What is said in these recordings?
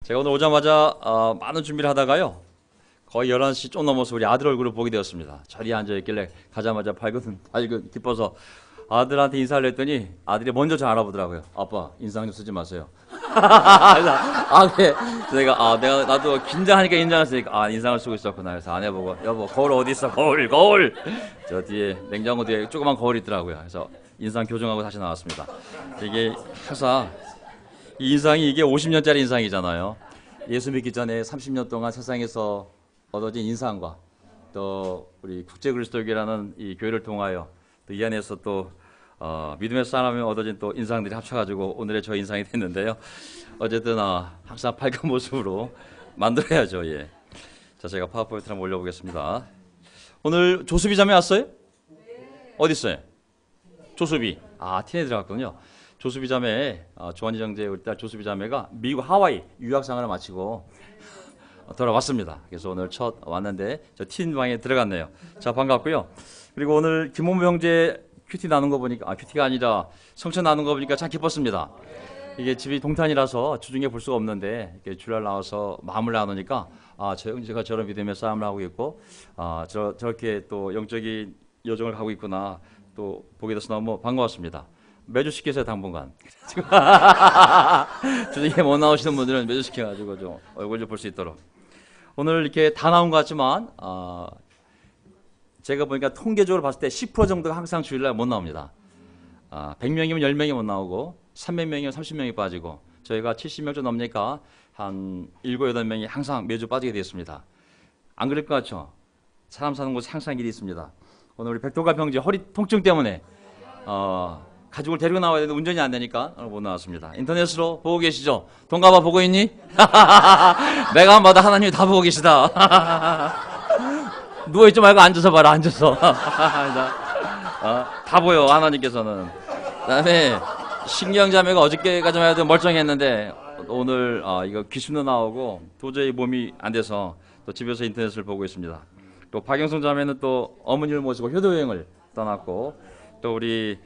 제가 오늘 오자마자 많은 준비를 하다가요. 거의 11시 좀 넘어서 우리 아들 얼굴을 보게 되었습니다. 저리 앉아있길래 가자마자 발긋은 기뻐서 아들한테 인사를 했더니 아들이 먼저 저 알아보더라고요. 아빠 인상 좀 쓰지 마세요. 그래. 나도 긴장하니까 인상을 쓰니까 인상을 쓰고 있었구나. 그래서 아내 보고 여보 거울 어디 있어? 거울 저 뒤에 냉장고 뒤에 조그만 거울이 있더라고요. 그래서 인상 교정하고 다시 나왔습니다. 이게 항상 이 인상이 이게 50년짜리 인상이잖아요. 예수 믿기 전에 30년 동안 세상에서 얻어진 인상과 또 우리 국제 그리스도교라는 이 교회를 통하여 또 이 안에서 또 믿음의 사람이 얻어진 또 인상들이 합쳐가지고 오늘의 저 인상이 됐는데요. 어쨌든 항상 밝은 모습으로 만들어야죠. 예. 자, 제가 파워포인트 한번 올려보겠습니다. 오늘 조수비 자매 왔어요? 네. 어디 있어요? 조수비. 티네에 들어갔군요. 조수비 자매, 조한희 정제 우리 딸 조수비 자매가 미국 하와이 유학 생활을 마치고 돌아왔습니다. 그래서 오늘 첫 왔는데 저 틴 방에 들어갔네요. 자, 반갑고요. 그리고 오늘 김홍무 형제 큐티 나눈 거 보니까 큐티가 아니라 성천 나눈 거 보니까 참 기뻤습니다. 이게 집이 동탄이라서 주중에 볼 수가 없는데 이렇게 주말 나와서 마음을 나누니까 저 형제가 저런 믿음의 싸움을 하고 있고 저렇게 또 영적인 여정을 가고 있구나 또 보게 돼서 너무 반가웠습니다. 매주 시키세요 당분간. 주중에 못 나오시는 분들은 매주 시켜가지고 좀 얼굴 좀 볼 수 있도록. 오늘 이렇게 다 나온 것 같지만 제가 보니까 통계적으로 봤을 때 10% 정도가 항상 주일날 못 나옵니다. 100명이면 10명이 못 나오고 300명이면 30명이 빠지고 저희가 70명 좀 넘으니까 한 7, 8명이 항상 매주 빠지게 되었습니다. 안 그럴 것 같죠? 사람 사는 곳에 항상 일이 있습니다. 오늘 우리 백도가 병지 허리 통증 때문에 가족을 데리고 나와야 되는데 운전이 안 되니까 오늘 못 나왔습니다. 인터넷으로 보고 계시죠? 동갑아 보고 있니? 내가 한 마다 하나님이 다 보고 계시다. 누워있지 말고 앉아서 봐라. 앉아서. 다 보여 하나님께서는. 그다음에 신경자매가 어저께까지만 해도 멀쩡했는데 오늘 이거 귀신도 나오고 도저히 몸이 안 돼서 또 집에서 인터넷을 보고 있습니다. 또 박영성 자매는 또 어머니를 모시고 효도여행을 떠났고 또 우리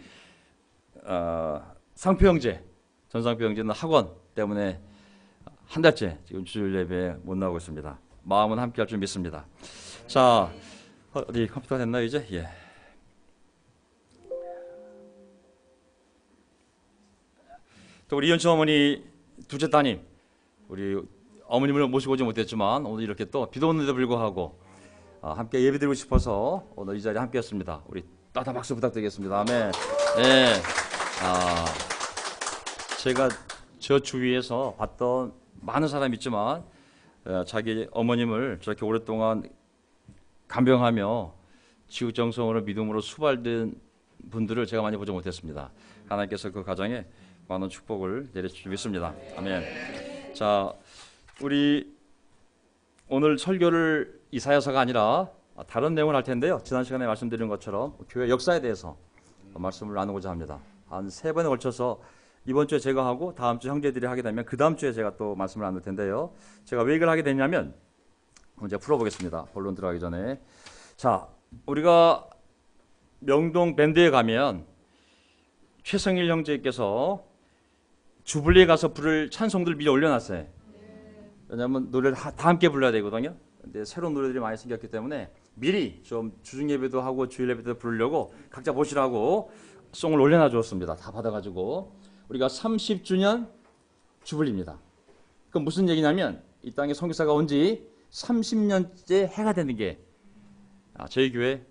상표 형제, 전상표 형제는 학원 때문에 한 달째 지금 주일 예배에 못 나오고 있습니다. 마음은 함께할 줄 믿습니다. 자, 어디 컴퓨터가 됐나요 이제? 예. 또 우리 이현주 어머니 둘째 따님, 우리 어머님을 모시고 오지 못했지만 오늘 이렇게 또 비도 오는데도 불구하고 함께 예배드리고 싶어서 오늘 이 자리에 함께했습니다. 우리 따뜻한 박수 부탁드리겠습니다. 아멘. 네. 제가 저 주위에서 봤던 많은 사람이 있지만 자기 어머님을 저렇게 오랫동안 간병하며 지극정성으로 믿음으로 수발된 분들을 제가 많이 보지 못했습니다. 하나님께서 그 가정에 많은 축복을 내려주시기 믿습니다. 아멘. 자, 우리 오늘 설교를 이사야서가 아니라 다른 내용을 할 텐데요. 지난 시간에 말씀드린 것처럼 교회 역사에 대해서 말씀을 나누고자 합니다. 한 3번에 걸쳐서 이번 주에 제가 하고 다음 주 형제들이 하게 되면 그 다음 주에 제가 또 말씀을 나눌 텐데요. 제가 왜 이걸 하게 됐냐면 문제 풀어보겠습니다. 본론 들어가기 전에. 자, 우리가 명동 밴드에 가면 최성일 형제께서 주불리에 가서 부를 찬송들 미리 올려놨어요. 왜냐하면 노래를 다 함께 불러야 되거든요. 근데 새로운 노래들이 많이 생겼기 때문에 미리 좀 주중 예배도 하고 주일 예배도 부르려고 각자 보시라고 송을 올려놔 주었습니다. 다 받아가지고 우리가 30주년 주불리입니다. 그럼 무슨 얘기냐면 이 땅에 선교사가 온 지 30년째 해가 되는 게 저희 교회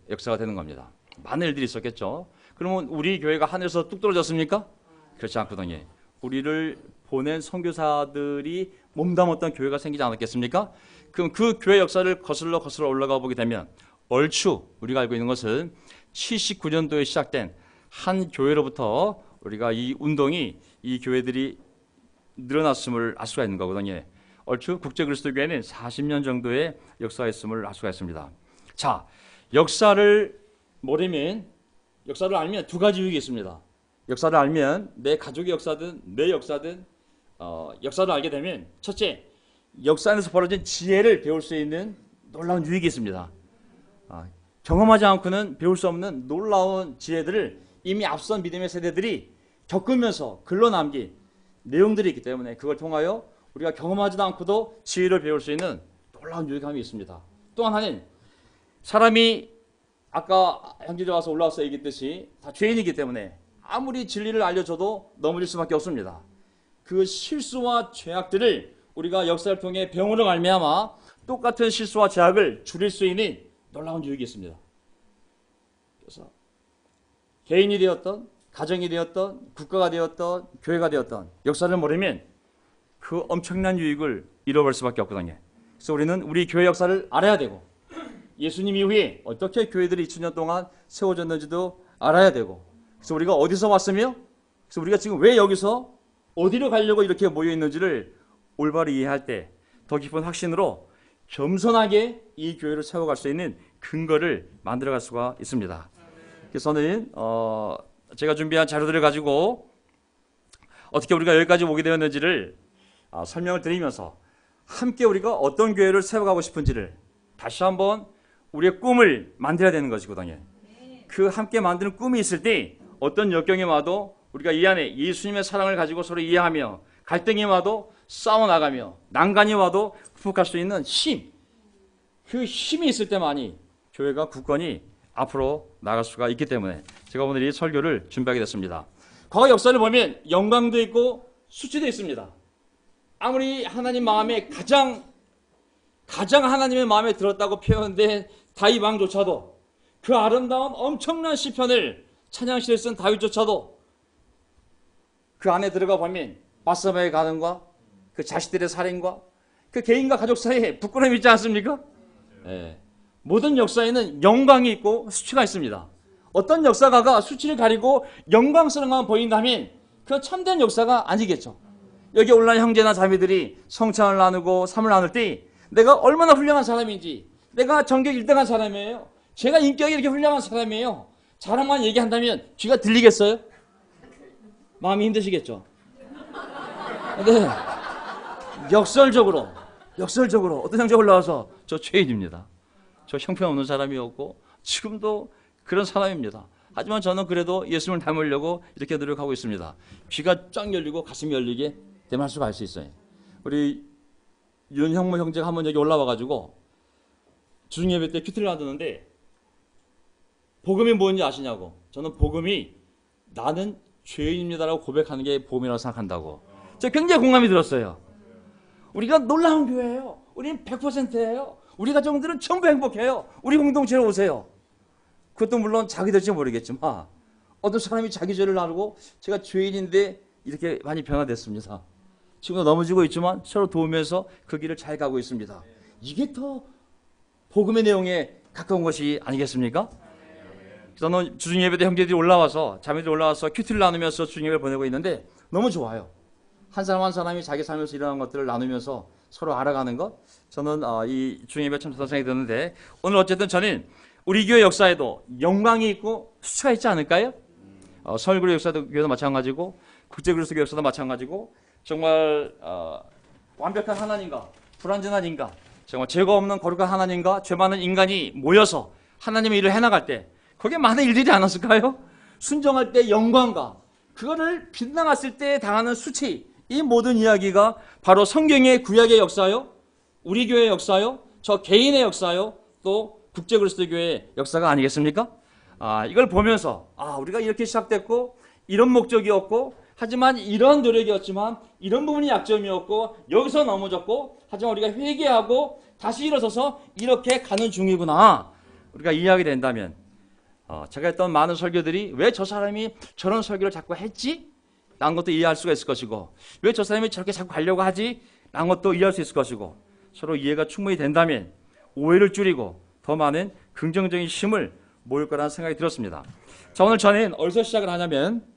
역사가 되는 겁니다. 많은 일들이 있었겠죠. 그러면 우리 교회가 하늘에서 뚝 떨어졌습니까? 그렇지 않거든요. 우리를 보낸 선교사들이 몸담았던 교회가 생기지 않았겠습니까? 그럼 그 교회 역사를 거슬러 올라가 보게 되면 얼추 우리가 알고 있는 것은 79년도에 시작된 한 교회로부터 우리가 이 운동이 이 교회들이 늘어났음을 알 수가 있는 거거든요. 얼추 국제 그리스도교회는 40년 정도의 역사가 있음을 알 수가 있습니다. 자, 역사를 알면 두 가지 유익이 있습니다. 역사를 알면 내 가족의 역사든 내 역사든 역사를 알게 되면 첫째, 역사 안에서 벌어진 지혜를 배울 수 있는 놀라운 유익이 있습니다. 경험하지 않고는 배울 수 없는 놀라운 지혜들을 이미 앞선 믿음의 세대들이 겪으면서 글로 남긴 내용들이 있기 때문에 그걸 통하여 우리가 경험하지도 않고도 지혜를 배울 수 있는 놀라운 유익함이 있습니다. 또 하나는 사람이 아까 형제들 와서 올라와서 얘기했듯이 다 죄인이기 때문에 아무리 진리를 알려줘도 넘어질 수밖에 없습니다. 그 실수와 죄악들을 우리가 역사를 통해 배움으로 말미암아 똑같은 실수와 죄악을 줄일 수 있는 놀라운 유익이 있습니다. 그래서 개인이 되었던 가정이 되었던 국가가 되었던 교회가 되었던 역사를 모르면 그 엄청난 유익을 잃어버릴 수밖에 없거든요. 그래서 우리는 우리 교회 역사를 알아야 되고 예수님 이후에 어떻게 교회들이 2000년 동안 세워졌는지도 알아야 되고 그래서 우리가 어디서 왔으며 그래서 우리가 지금 왜 여기서 어디로 가려고 이렇게 모여 있는지를 올바로 이해할 때 더 깊은 확신으로 겸손하게 이 교회를 세워갈 수 있는 근거를 만들어갈 수가 있습니다. 그래서 저는 제가 준비한 자료들을 가지고 어떻게 우리가 여기까지 오게 되었는지를 설명을 드리면서 함께 우리가 어떤 교회를 세워가고 싶은지를 다시 한번 우리의 꿈을 만들어야 되는 것이거든요. 그 함께 만드는 꿈이 있을 때 어떤 역경이 와도 우리가 이 안에 예수님의 사랑을 가지고 서로 이해하며 갈등이 와도 싸워나가며 난간이 와도 극복할 수 있는 힘, 그 힘이 있을 때만이 교회가 굳건히 앞으로 나갈 수가 있기 때문에 제가 오늘 이 설교를 준비하게 됐습니다. 과거 역사를 보면 영광도 있고 수치도 있습니다. 아무리 하나님 마음에 가장 하나님의 마음에 들었다고 표현된 다윗 왕조차도 그 아름다운 엄청난 시편을 찬양시를 쓴 다윗조차도 그 안에 들어가 보면 바세바의 가능과 그 자식들의 살인과 그 개인과 가족 사이에 부끄러움이 있지 않습니까? 네. 모든 역사에는 영광이 있고 수치가 있습니다. 어떤 역사가가 수치를 가리고 영광스러운 것만 보인다면 그건 참된 역사가 아니겠죠. 여기 올라온 형제나 자매들이 성찬을 나누고 삶을 나눌 때 내가 얼마나 훌륭한 사람인지, 내가 전교 1등한 사람이에요, 제가 인격이 이렇게 훌륭한 사람이에요, 자랑만 얘기한다면 귀가 들리겠어요? 마음이 힘드시겠죠. 근데 역설적으로 어떤 형제가 올라와서 저 죄인입니다, 저 형편없는 사람이었고 지금도 그런 사람입니다, 하지만 저는 그래도 예수님을 닮으려고 이렇게 노력하고 있습니다. 귀가 쫙 열리고 가슴이 열리게 되면 할 수가 알 수 있어요. 우리 윤형무 형제가 한번 여기 올라와가지고 주중예배 때 큐티를 나누는데 복음이 뭔지 아시냐고. 저는 복음이 나는 죄인입니다라고 고백하는 게 복음이라고 생각한다고. 제가 굉장히 공감이 들었어요. 우리가 놀라운 교회예요. 우리는 100%예요. 우리 가정들은 전부 행복해요. 우리 공동체로 오세요. 그것도 물론 자기 될지 모르겠지만 어떤 사람이 자기 죄를 나누고 제가 죄인인데 이렇게 많이 변화됐습니다. 지금도 넘어지고 있지만 서로 도우면서 그 길을 잘 가고 있습니다. 이게 더 복음의 내용에 가까운 것이 아니겠습니까? 저는 주중예배 때 형제들이 올라와서 자매들이 올라와서 큐티를 나누면서 주중예배를 보내고 있는데 너무 좋아요. 한 사람 한 사람이 자기 삶에서 일어난 것들을 나누면서 서로 알아가는 것, 저는 이 주중예배 참 좋다는 생각이 드는데 오늘 어쨌든 저는 우리 교회 역사에도 영광이 있고 수치가 있지 않을까요? 서울그리스도 역사도 마찬가지고 국제그리스도 역사도 마찬가지고 정말 완벽한 하나님과 불완전한 인간, 정말 죄가 없는 거룩한 하나님과 죄 많은 인간이 모여서 하나님의 일을 해나갈 때 거기에 많은 일들이 않았을까요? 순종할 때 영광과 그거를 빗나갔을 때 당하는 수치, 이 모든 이야기가 바로 성경의 구약의 역사요, 우리 교회의 역사요, 저 개인의 역사요, 또 국제그리스도교회의 역사가 아니겠습니까? 이걸 보면서 우리가 이렇게 시작됐고 이런 목적이었고 하지만 이런 노력이었지만 이런 부분이 약점이었고 여기서 넘어졌고 하지만 우리가 회개하고 다시 일어서서 이렇게 가는 중이구나. 우리가 이해하게 된다면 제가 했던 많은 설교들이 왜 저 사람이 저런 설교를 자꾸 했지? 라는 것도 이해할 수가 있을 것이고 왜 저 사람이 저렇게 자꾸 가려고 하지? 라는 것도 이해할 수 있을 것이고 서로 이해가 충분히 된다면 오해를 줄이고 더 많은 긍정적인 힘을 모을 거라는 생각이 들었습니다. 자, 오늘 저는 어디서 시작을 하냐면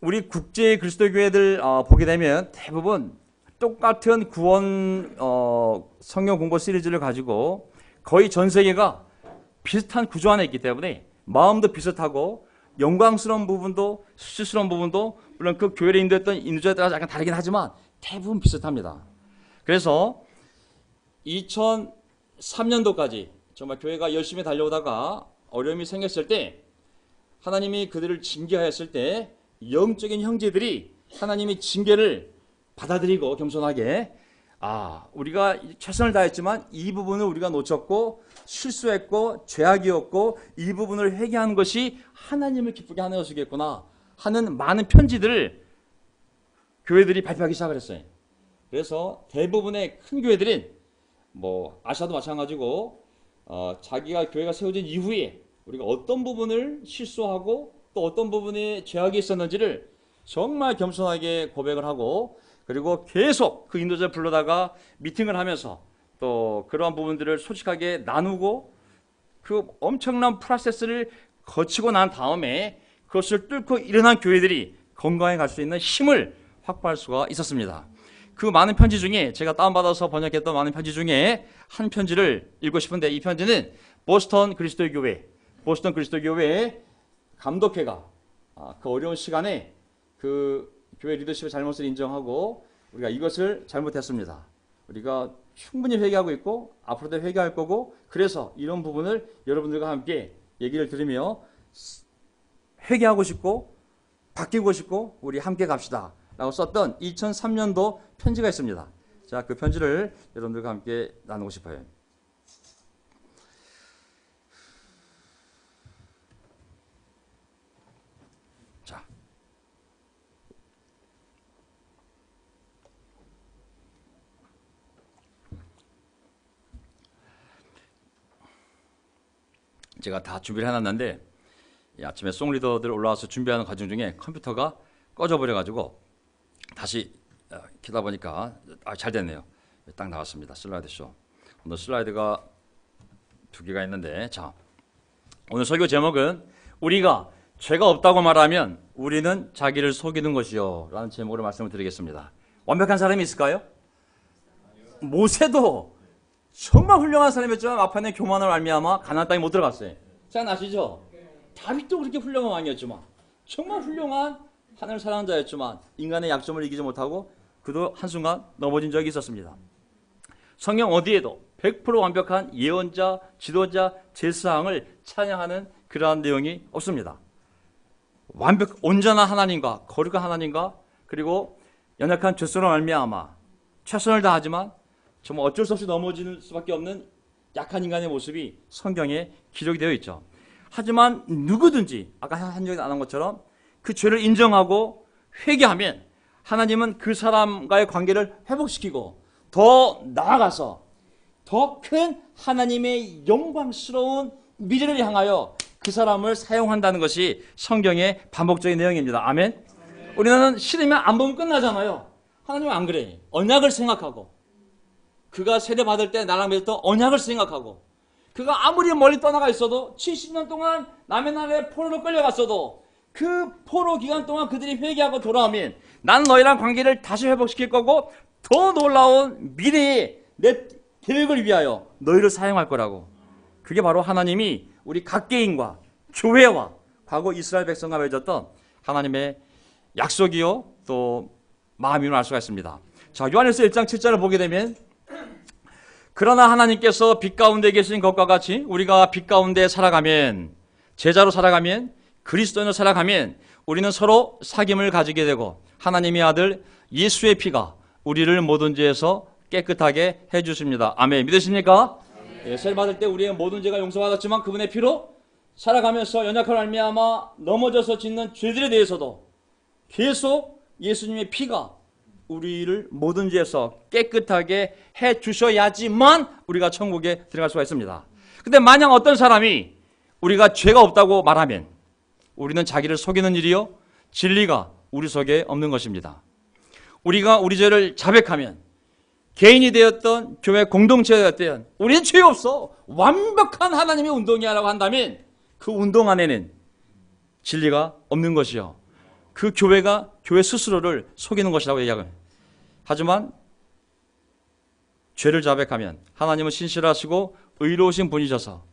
우리 국제 그리스도교회들 보게 되면 대부분 똑같은 구원 성경 공부 시리즈를 가지고 거의 전 세계가 비슷한 구조 안에 있기 때문에 마음도 비슷하고 영광스러운 부분도 수치스러운 부분도 물론 그 교회를 인도했던 인도자에 따라 약간 다르긴 하지만 대부분 비슷합니다. 그래서 2003년도까지 정말 교회가 열심히 달려오다가 어려움이 생겼을 때 하나님이 그들을 징계하였을 때 영적인 형제들이 하나님의 징계를 받아들이고 겸손하게 우리가 최선을 다했지만 이 부분을 우리가 놓쳤고 실수했고 죄악이었고 이 부분을 회개하는 것이 하나님을 기쁘게 하는 것이겠구나 하는 많은 편지들을 교회들이 발표하기 시작을 했어요. 그래서 대부분의 큰 교회들은 뭐 아시아도 마찬가지고 자기가 교회가 세워진 이후에 우리가 어떤 부분을 실수하고 또 어떤 부분에 죄악이 있었는지를 정말 겸손하게 고백을 하고 그리고 계속 그 인도자를 불러다가 미팅을 하면서 또 그러한 부분들을 솔직하게 나누고 그 엄청난 프로세스를 거치고 난 다음에 그것을 뚫고 일어난 교회들이 건강해 갈 수 있는 힘을 확보할 수가 있었습니다. 그 많은 편지 중에 제가 다운받아서 번역했던 많은 편지 중에 한 편지를 읽고 싶은데 이 편지는 보스턴 그리스도의 교회 감독회가 그 어려운 시간에 그 교회 리더십의 잘못을 인정하고 우리가 이것을 잘못했습니다. 우리가 충분히 회개하고 있고 앞으로도 회개할 거고 그래서 이런 부분을 여러분들과 함께 얘기를 들으며 회개하고 싶고 바뀌고 싶고 우리 함께 갑시다 라고 썼던 2003년도 편지가 있습니다. 자, 그 편지를 여러분들과 함께 나누고 싶어요. 자, 제가 다 준비를 해놨는데 아침에 송리더들 올라와서 준비하는 과정 중에 컴퓨터가 꺼져버려가지고 다시 키다 보니까 잘 됐네요. 딱 나왔습니다. 슬라이드 쇼. 오늘 슬라이드가 2개가 있는데 자, 오늘 설교 제목은 우리가 죄가 없다고 말하면 우리는 자기를 속이는 것이요 라는 제목으로 말씀을 드리겠습니다. 완벽한 사람이 있을까요? 모세도 정말 훌륭한 사람이었지만 막판에 교만을 알미암아 가나안 땅에 못 들어갔어요. 생각나시죠? 다윗도 그렇게 훌륭한 왕이었지만 정말 훌륭한 하늘 사랑하는 자였지만 인간의 약점을 이기지 못하고 그도 한순간 넘어진 적이 있었습니다. 성경 어디에도 100% 완벽한 예언자, 지도자, 제사장을 찬양하는 그러한 내용이 없습니다. 온전한 하나님과 거룩한 하나님과 그리고 연약한 죄성으로 말미암아 최선을 다하지만 정말 어쩔 수 없이 넘어지는 수밖에 없는 약한 인간의 모습이 성경에 기록이 되어 있죠. 하지만 누구든지 아까 한 적이 안 한 것처럼 그 죄를 인정하고 회개하면 하나님은 그 사람과의 관계를 회복시키고 더 나아가서 더 큰 하나님의 영광스러운 미래를 향하여 그 사람을 사용한다는 것이 성경의 반복적인 내용입니다. 아멘? 우리는 싫으면 안 보면 끝나잖아요. 하나님은 안 그래. 언약을 생각하고 그가 세례 받을 때 나랑 맺었던 언약을 생각하고 그가 아무리 멀리 떠나가 있어도 70년 동안 남의 나라에 포로로 끌려갔어도 그 포로 기간 동안 그들이 회개하고 돌아오면 나는 너희랑 관계를 다시 회복시킬 거고 더 놀라운 미래의 내 계획을 위하여 너희를 사용할 거라고. 그게 바로 하나님이 우리 각 개인과 교회와 과거 이스라엘 백성과 맺었던 하나님의 약속이요 또 마음임을 알 수가 있습니다. 자, 요한일서 1장 7절을 보게 되면 그러나 하나님께서 빛 가운데 계신 것과 같이 우리가 빛 가운데 살아가면 제자로 살아가면 그리스도인으로 살아가면 우리는 서로 사귐을 가지게 되고 하나님의 아들 예수의 피가 우리를 모든 죄에서 깨끗하게 해주십니다. 아멘. 믿으십니까? 네, 세례 받을 때 우리의 모든 죄가 용서받았지만 그분의 피로 살아가면서 연약한 말미암아 넘어져서 짓는 죄들에 대해서도 계속 예수님의 피가 우리를 모든 죄에서 깨끗하게 해주셔야지만 우리가 천국에 들어갈 수가 있습니다. 근데 만약 어떤 사람이 우리가 죄가 없다고 말하면 우리는 자기를 속이는 일이요 진리가 우리 속에 없는 것입니다. 우리가 우리 죄를 자백하면 개인이 되었던 교회 공동체가 되었던 우리는 죄 없어 완벽한 하나님의 운동이야 라고 한다면 그 운동 안에는 진리가 없는 것이요 그 교회가 교회 스스로를 속이는 것이라고 얘기하거든요. 하지만 죄를 자백하면 하나님은 신실하시고 의로우신 분이셔서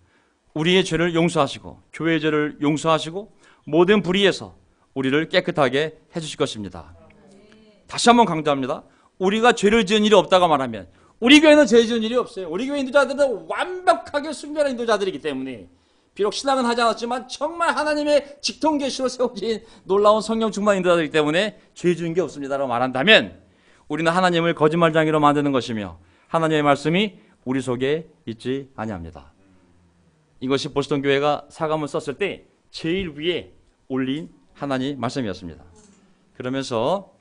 우리의 죄를 용서하시고 교회의 죄를 용서하시고 모든 불의에서 우리를 깨끗하게 해주실 것입니다. 다시 한번 강조합니다. 우리가 죄를 지은 일이 없다고 말하면 우리 교회는 죄 지은 일이 없어요. 우리 교회 인도자들은 완벽하게 순결한 인도자들이기 때문에 비록 신앙은 하지 않았지만 정말 하나님의 직통 계시로 세워진 놀라운 성령 충만 인도자들이기 때문에 죄 지은 게 없습니다라고 말한다면 우리는 하나님을 거짓말장애로 만드는 것이며 하나님의 말씀이 우리 속에 있지 아니합니다. 이것이 보스턴 교회가 사감을 썼을 때 제일 위에 올린 하나님 말씀이었습니다. 그러면서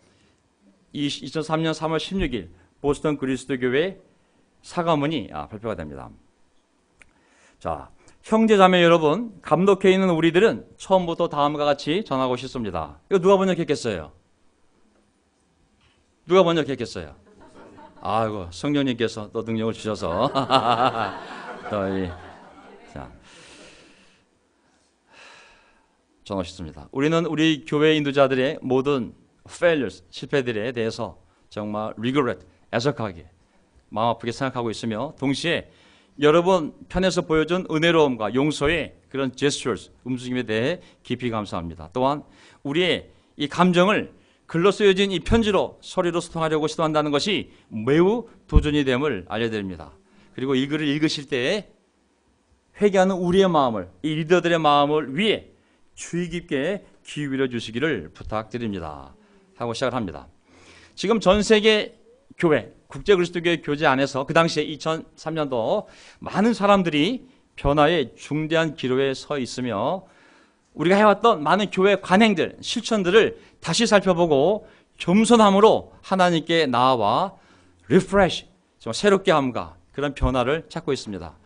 2003년 3월 16일 보스턴 그리스도교회 사과문이 발표가 됩니다. 자, 형제자매 여러분, 감독해 있는 우리들은 처음부터 다음과 같이 전하고 싶습니다. 이거 누가 번역했겠어요? 누가 번역했겠어요? 아이고, 성령님께서 또 능력을 주셔서 자, 전하셨습니다. 우리는 우리 교회 인도자들의 모든 failures, 실패들에 대해서 정말 regret, 애석하게 마음 아프게 생각하고 있으며 동시에 여러분 편에서 보여준 은혜로움과 용서의 그런 gestures, 움직임에 대해 깊이 감사합니다. 또한 우리의 이 감정을 글로 쓰여진 이 편지로 서류로 소통하려고 시도한다는 것이 매우 도전이 됨을 알려드립니다. 그리고 이 글을 읽으실 때에 회개하는 우리의 마음을, 이 리더들의 마음을 위해 주의 깊게 기울여 주시기를 부탁드립니다. 하고 시작을 합니다. 지금 전 세계 교회, 국제 그리스도교회 교제 안에서 그 당시에 2003년도 많은 사람들이 변화의 중대한 기로에 서 있으며 우리가 해왔던 많은 교회 관행들, 실천들을 다시 살펴보고 겸손함으로 하나님께 나아와 리프레시, 새롭게 함과 그런 변화를 찾고 있습니다.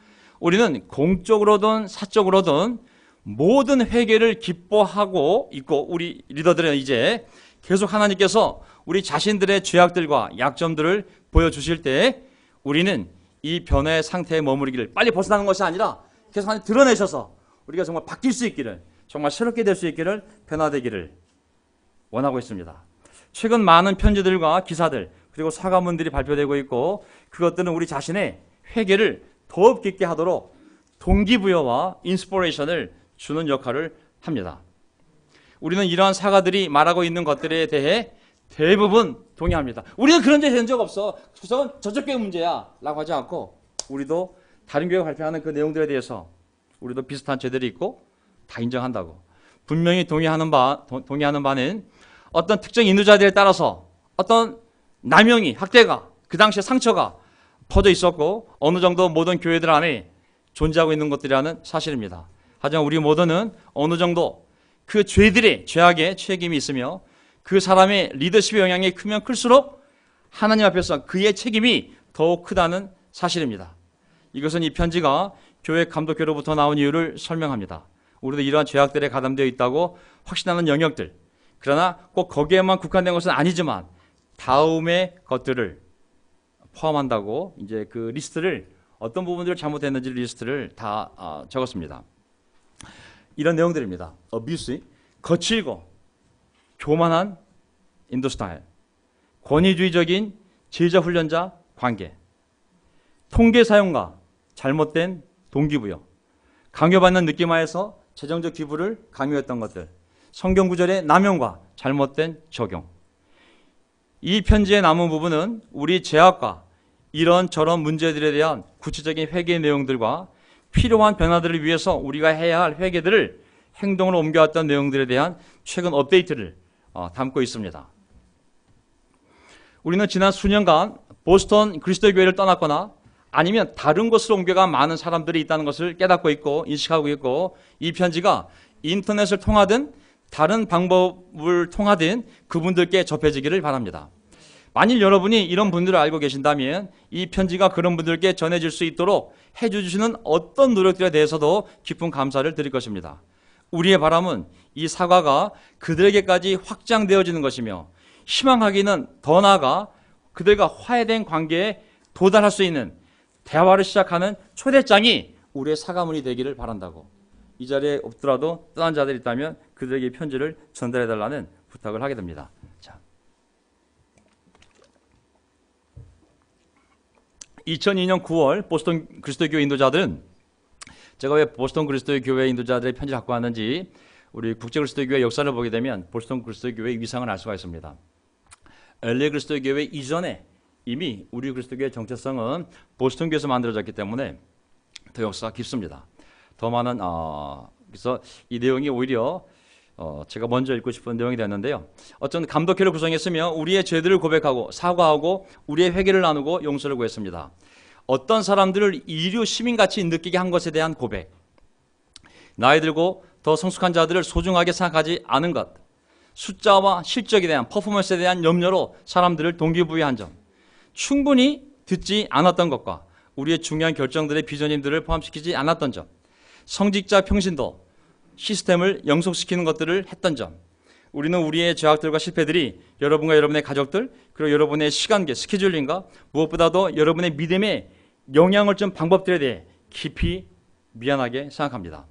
우리는 공적으로든 사적으로든 모든 회개를 기뻐하고 있고 우리 리더들은 이제 계속 하나님께서 우리 자신들의 죄악들과 약점들을 보여주실 때 우리는 이 변화의 상태에 머무르기를 빨리 벗어나는 것이 아니라 계속 하나님 드러내셔서 우리가 정말 바뀔 수 있기를, 정말 새롭게 될 수 있기를, 변화되기를 원하고 있습니다. 최근 많은 편지들과 기사들 그리고 사과문들이 발표되고 있고 그것들은 우리 자신의 회개를 더욱 깊게 하도록 동기부여와 인스피레이션을 주는 역할을 합니다. 우리는 이러한 사과들이 말하고 있는 것들에 대해 대부분 동의합니다. 우리는 그런 죄 된 적 없어. 저쪽 교회 문제야 라고 하지 않고 우리도 다른 교회가 발표하는 그 내용들에 대해서 우리도 비슷한 죄들이 있고 다 인정한다고. 분명히 동의하는 바는 어떤 특정 인도자들에 따라서 어떤 남용이, 학대가, 그 당시에 상처가 퍼져 있었고 어느 정도 모든 교회들 안에 존재하고 있는 것들이라는 사실입니다. 하지만 우리 모두는 어느 정도 그 죄들의 죄악의 책임이 있으며 그 사람의 리더십의 영향이 크면 클수록 하나님 앞에서 그의 책임이 더욱 크다는 사실입니다. 이것은 이 편지가 교회 감독회로부터 나온 이유를 설명합니다. 우리도 이러한 죄악들에 가담되어 있다고 확신하는 영역들, 그러나 꼭 거기에만 국한된 것은 아니지만 다음의 것들을 포함한다고 이제 그 리스트를 어떤 부분들을 잘못했는지 리스트를 다 적었습니다. 이런 내용들입니다. abuse, 거칠고 교만한 인도 스타일, 권위주의적인 제자 훈련자 관계, 통계 사용과 잘못된 동기부여, 강요받는 느낌 하에서 재정적 기부를 강요했던 것들, 성경 구절의 남용과 잘못된 적용. 이 편지의 남은 부분은 우리 죄악과 이런저런 문제들에 대한 구체적인 회개 내용들과 필요한 변화들을 위해서 우리가 해야 할 회개들을 행동으로 옮겨왔던 내용들에 대한 최근 업데이트를 담고 있습니다. 우리는 지난 수년간 보스턴 그리스도교회를 떠났거나 아니면 다른 곳으로 옮겨간 많은 사람들이 있다는 것을 깨닫고 있고 인식하고 있고 이 편지가 인터넷을 통하든 다른 방법을 통하든 그분들께 접해지기를 바랍니다. 만일 여러분이 이런 분들을 알고 계신다면 이 편지가 그런 분들께 전해질 수 있도록 해주시는 어떤 노력들에 대해서도 깊은 감사를 드릴 것입니다. 우리의 바람은 이 사과가 그들에게까지 확장되어지는 것이며 희망하기는 더 나아가 그들과 화해된 관계에 도달할 수 있는 대화를 시작하는 초대장이 우리의 사과문이 되기를 바란다고. 이 자리에 없더라도 떠난 자들이 있다면 그들에게 편지를 전달해달라는 부탁을 하게 됩니다. 자, 2002년 9월 보스턴 그리스도교회 인도자들은 제가 왜 보스턴 그리스도교회 인도자들의 편지를 갖고 왔는지 우리 국제 그리스도교회 역사를 보게 되면 보스턴 그리스도교회의 위상을 알 수가 있습니다. LA 그리스도교회 이전에 이미 우리 그리스도교의 정체성은 보스턴교에서 만들어졌기 때문에 더 역사가 깊습니다. 더 많은 그래서 이 내용이 오히려 제가 먼저 읽고 싶은 내용이 되었는데요. 어떤 감독회를 구성했으며 우리의 죄들을 고백하고 사과하고 우리의 회개를 나누고 용서를 구했습니다. 어떤 사람들을 이류 시민같이 느끼게 한 것에 대한 고백, 나이 들고 더 성숙한 자들을 소중하게 생각하지 않은 것, 숫자와 실적에 대한 퍼포먼스에 대한 염려로 사람들을 동기부여한 점, 충분히 듣지 않았던 것과 우리의 중요한 결정들의 비전임들을 포함시키지 않았던 점, 성직자 평신도 시스템을 영속시키는 것들을 했던 점, 우리는 우리의 죄악들과 실패들이 여러분과 여러분의 가족들 그리고 여러분의 시간계, 스케줄링과 무엇보다도 여러분의 믿음에 영향을 준 방법들에 대해 깊이 미안하게 생각합니다.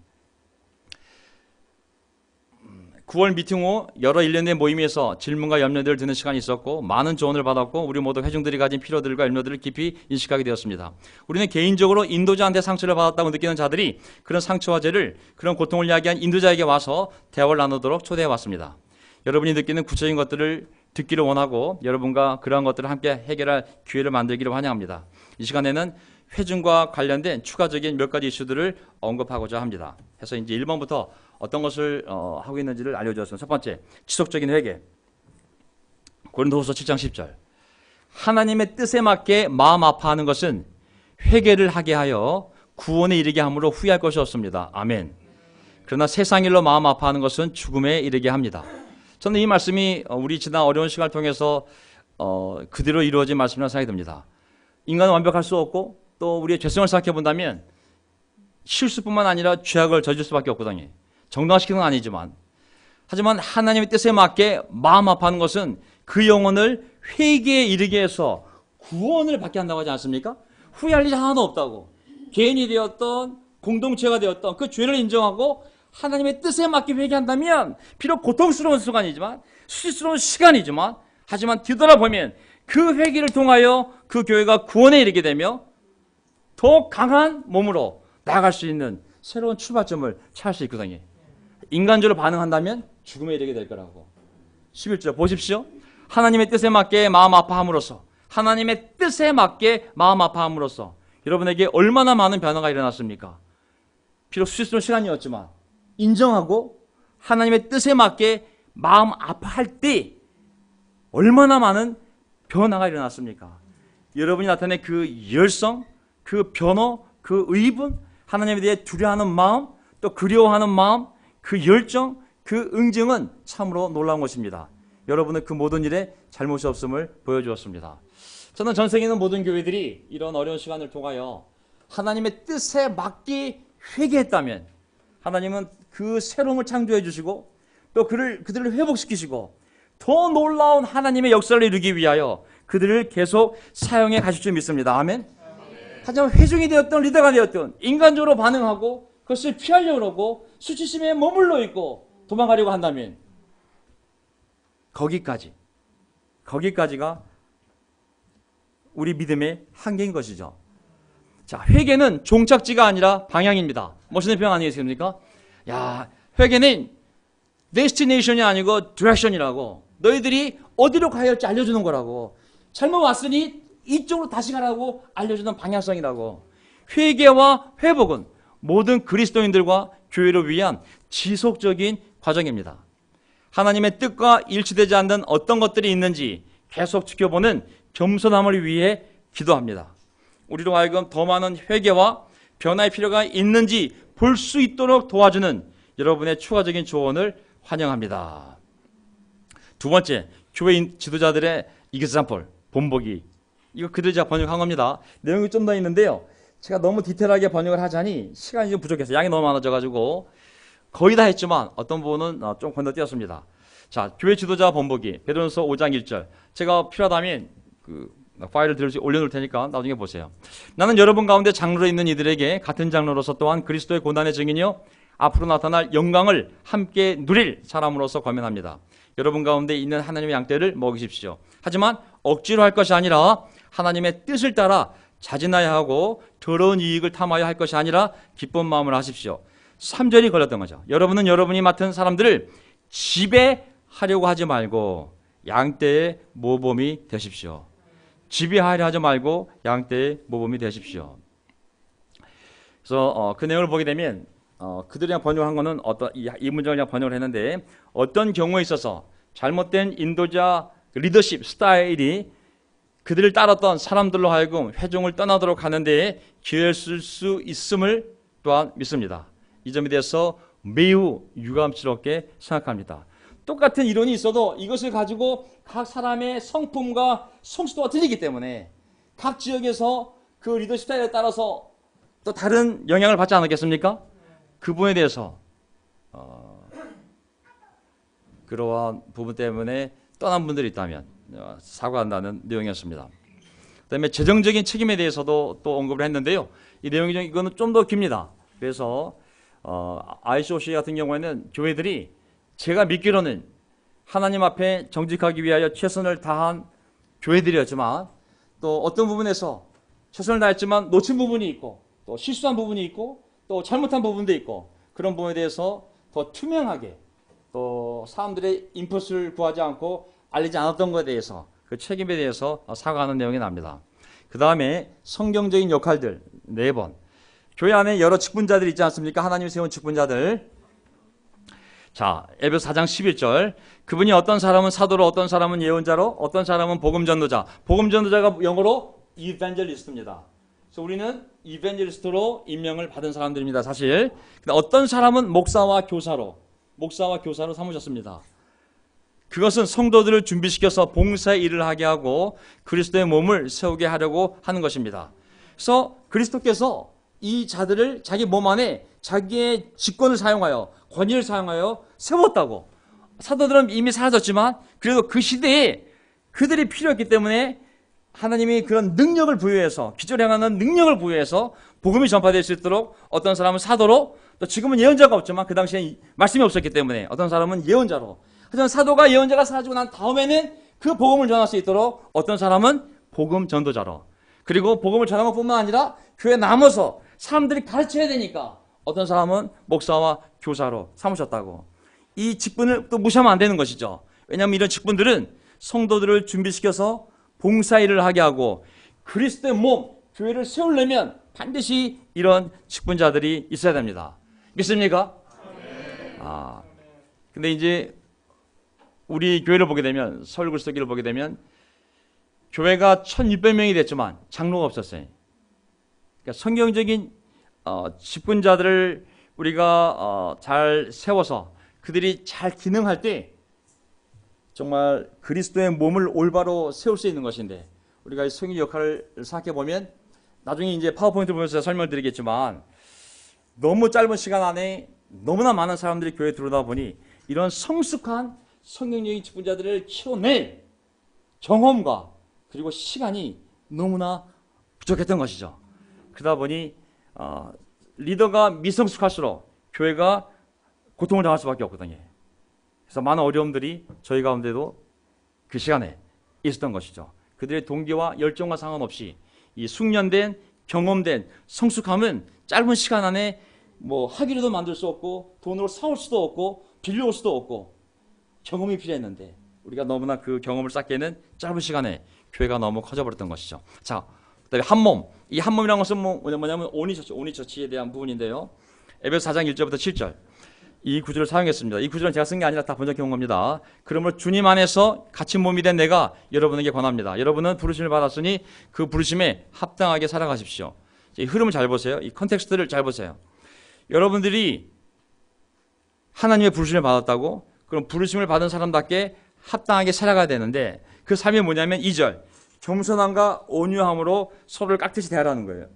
9월 미팅 후 여러 일련의 모임에서 질문과 염려들을 듣는 시간이 있었고 많은 조언을 받았고 우리 모두 회중들이 가진 필요들과 염려들을 깊이 인식하게 되었습니다. 우리는 개인적으로 인도자한테 상처를 받았다고 느끼는 자들이 그런 상처와 죄를, 그런 고통을 이야기한 인도자에게 와서 대화를 나누도록 초대해 왔습니다. 여러분이 느끼는 구체적인 것들을 듣기를 원하고 여러분과 그러한 것들을 함께 해결할 기회를 만들기를 환영합니다. 이 시간에는 회중과 관련된 추가적인 몇 가지 이슈들을 언급하고자 합니다. 해서 이제 1번부터 어떤 것을 하고 있는지를 알려주었습니다. 첫 번째, 지속적인 회개. 고린도후서 7장 10절. 하나님의 뜻에 맞게 마음 아파하는 것은 회개를 하게 하여 구원에 이르게 함으로 후회할 것이 없습니다. 아멘. 그러나 세상 일로 마음 아파하는 것은 죽음에 이르게 합니다. 저는 이 말씀이 우리 지난 어려운 시간을 통해서 그대로 이루어진 말씀이라고 생각이 듭니다. 인간은 완벽할 수 없고 또 우리의 죄성을 생각해 본다면 실수뿐만 아니라 죄악을 저질 수밖에 없거든요. 정당화시키는 건 아니지만, 하지만 하나님의 뜻에 맞게 마음 아파하는 것은 그 영혼을 회개에 이르게 해서 구원을 받게 한다고 하지 않습니까? 후회할 일이 하나도 없다고. 개인이 되었던 공동체가 되었던 그 죄를 인정하고 하나님의 뜻에 맞게 회개한다면 비록 고통스러운 순간이지만, 수치스러운 시간이지만, 하지만 뒤돌아보면 그 회개를 통하여 그 교회가 구원에 이르게 되며 더 강한 몸으로 나아갈 수 있는 새로운 출발점을 찾을 수 있거든요. 인간적으로 반응한다면 죽음에 이르게 될 거라고. 11절 보십시오. 하나님의 뜻에 맞게 마음 아파함으로써, 하나님의 뜻에 맞게 마음 아파함으로써 여러분에게 얼마나 많은 변화가 일어났습니까? 비록 수치스러운 시간이었지만 인정하고 하나님의 뜻에 맞게 마음 아파할 때 얼마나 많은 변화가 일어났습니까? 여러분이 나타낸 그 열성, 그 변호, 그 의분, 하나님에 대해 두려워하는 마음, 또 그리워하는 마음, 그 열정, 그 응징은 참으로 놀라운 것입니다. 여러분은 그 모든 일에 잘못이 없음을 보여주었습니다. 저는 전 세계 있는 모든 교회들이 이런 어려운 시간을 통하여 하나님의 뜻에 맞게 회개했다면 하나님은 그 새로움을 창조해 주시고 또 그들을 회복시키시고 더 놀라운 하나님의 역사를 이루기 위하여 그들을 계속 사용해 가실 줄 믿습니다. 아멘. 하지만 회중이 되었던 리더가 되었던 인간적으로 반응하고 그것을 피하려고 하고 수치심에 머물러 있고 도망가려고 한다면 거기까지가 우리 믿음의 한계인 것이죠. 자, 회개는 종착지가 아니라 방향입니다. 멋있는 표현 아니겠습니까? 야, 회개는 데스티네이션이 아니고 디렉션이라고. 너희들이 어디로 가야 할지 알려주는 거라고. 잘못 왔으니 이쪽으로 다시 가라고 알려주는 방향성이라고. 회개와 회복은 모든 그리스도인들과 교회를 위한 지속적인 과정입니다. 하나님의 뜻과 일치되지 않는 어떤 것들이 있는지 계속 지켜보는 겸손함을 위해 기도합니다. 우리로 하여금 더 많은 회개와 변화의 필요가 있는지 볼 수 있도록 도와주는 여러분의 추가적인 조언을 환영합니다. 두 번째, 교회 지도자들의 example, 본보기. 이거 그들 제가 번역한 겁니다. 내용이 좀 더 있는데요. 제가 너무 디테일하게 번역을 하자니 시간이 좀 부족해서 양이 너무 많아져가지고 거의 다 했지만 어떤 부분은 좀 건너뛰었습니다. 자, 교회 지도자 본보기 베드로전서 5장 1절. 제가 필요하다면 그 파일을 올려놓을 테니까 나중에 보세요. 나는 여러분 가운데 장로로 있는 이들에게 같은 장로로서 또한 그리스도의 고난의 증인이요 앞으로 나타날 영광을 함께 누릴 사람으로서 권면합니다. 여러분 가운데 있는 하나님의 양떼를 먹이십시오. 하지만 억지로 할 것이 아니라 하나님의 뜻을 따라 자진하여 하고 더러운 이익을 탐하여 할 것이 아니라 기쁜 마음을 하십시오. 3절이 걸렸던 거죠. 여러분은 여러분이 맡은 사람들을 지배하려고 하지 말고 양떼의 모범이 되십시오. 지배하려 하지 말고 양떼의 모범이 되십시오. 그래서 그 내용을 보게 되면 그들이 그냥 번역한 거는 이 문장을 그냥 번역을 했는데, 어떤 경우에 있어서 잘못된 인도자 리더십 스타일이 그들을 따랐던 사람들로 하여금 회중을 떠나도록 하는 데에 기회를 쓸 수 있음을 또한 믿습니다. 이 점에 대해서 매우 유감스럽게 생각합니다. 똑같은 이론이 있어도 이것을 가지고 각 사람의 성품과 성수도가 틀리기 때문에 각 지역에서 그 리더십 스타일에 따라서 또 다른 영향을 받지 않았겠습니까? 그 부분에 대해서 그러한 부분 때문에 떠난 분들이 있다면 사과한다는 내용이었습니다. 그다음에 재정적인 책임에 대해서도 또 언급을 했는데요. 이 내용이 이거는 좀 더 깁니다. 그래서 ICOC 같은 경우에는 교회들이 제가 믿기로는 하나님 앞에 정직하기 위하여 최선을 다한 교회들이었지만, 또 어떤 부분에서 최선을 다했지만 놓친 부분이 있고, 또 실수한 부분이 있고, 또 잘못한 부분도 있고, 그런 부분에 대해서 더 투명하게, 또 사람들의 인풋을 구하지 않고 알리지 않았던 것에 대해서, 그 책임에 대해서 사과하는 내용이 납니다. 그 다음에 성경적인 역할들 4번. 교회 안에 여러 직분자들이 있지 않습니까? 하나님이 세운 직분자들. 자, 에베소 4장 11절. 그분이 어떤 사람은 사도로, 어떤 사람은 예언자로, 어떤 사람은 복음 전도자. 복음 전도자가 영어로 이벤젤리스트입니다. 그래서 우리는 이벤젤리스트로 임명을 받은 사람들입니다, 사실. 어떤 사람은 목사와 교사로 삼으셨습니다. 그것은 성도들을 준비시켜서 봉사의 일을 하게 하고 그리스도의 몸을 세우게 하려고 하는 것입니다. 그래서 그리스도께서 이 자들을 자기 몸 안에 자기의 직권을 사용하여, 권위를 사용하여 세웠다고. 사도들은 이미 사라졌지만 그래도 그 시대에 그들이 필요했기 때문에 하나님이 그런 능력을 부여해서, 기적을 행하는 능력을 부여해서 복음이 전파될 수 있도록, 어떤 사람은 사도로, 또 지금은 예언자가 없지만 그 당시에 말씀이 없었기 때문에 어떤 사람은 예언자로, 하지만 사도가 예언자가 사라지고 난 다음에는 그 복음을 전할 수 있도록 어떤 사람은 복음 전도자로, 그리고 복음을 전하는 것뿐만 아니라 교회에 남아서 사람들이 가르쳐야 되니까 어떤 사람은 목사와 교사로 삼으셨다고. 이 직분을 또 무시하면 안 되는 것이죠. 왜냐하면 이런 직분들은 성도들을 준비시켜서 봉사일을 하게 하고 그리스도의 몸, 교회를 세우려면 반드시 이런 직분자들이 있어야 됩니다. 믿습니까? 근데 이제 우리 교회를 보게 되면, 서울 그리스도교를 보게 되면 교회가 1600명이 됐지만 장로가 없었어요. 그러니까 성경적인 직분자들을 우리가 잘 세워서 그들이 잘 기능할 때 정말 그리스도의 몸을 올바로 세울 수 있는 것인데, 우리가 성의 역할을 생각해 보면 나중에 이제 파워포인트 보면서 설명을 드리겠지만, 너무 짧은 시간 안에 너무나 많은 사람들이 교회에 들어오다 보니 이런 성숙한 성경적인 직분자들을 키워낼 경험과 그리고 시간이 너무나 부족했던 것이죠. 그러다 보니 리더가 미성숙할수록 교회가 고통을 당할 수밖에 없거든요. 그래서 많은 어려움들이 저희 가운데도 그 시간에 있었던 것이죠. 그들의 동기와 열정과 상관없이 이 숙련된, 경험된 성숙함은 짧은 시간 안에 뭐 학위로도 만들 수 없고 돈으로 사올 수도 없고 빌려올 수도 없고 경험이 필요했는데, 우리가 너무나 그 경험을 쌓기에는 짧은 시간에 교회가 너무 커져버렸던 것이죠. 자, 그다음에 한 몸. 이 한 몸이라는 것은 뭐냐면 오니처치에 대한 부분인데요. 에베소 4장 1절부터 7절. 이 구절을 사용했습니다. 이 구절은 제가 쓴 게 아니라 다 번역해온 겁니다. 그러므로 주님 안에서 같이 몸이 된 내가 여러분에게 권합니다. 여러분은 부르심을 받았으니 그 부르심에 합당하게 살아가십시오. 이 흐름을 잘 보세요. 이 컨텍스트를 잘 보세요. 여러분들이 하나님의 부르심을 받았다고, 그럼 부르심을 받은 사람답게 합당하게 살아가야 되는데, 그 삶이 뭐냐면 2절. 겸손함과 온유함으로 서로를 깍듯이 대하라는 거예요.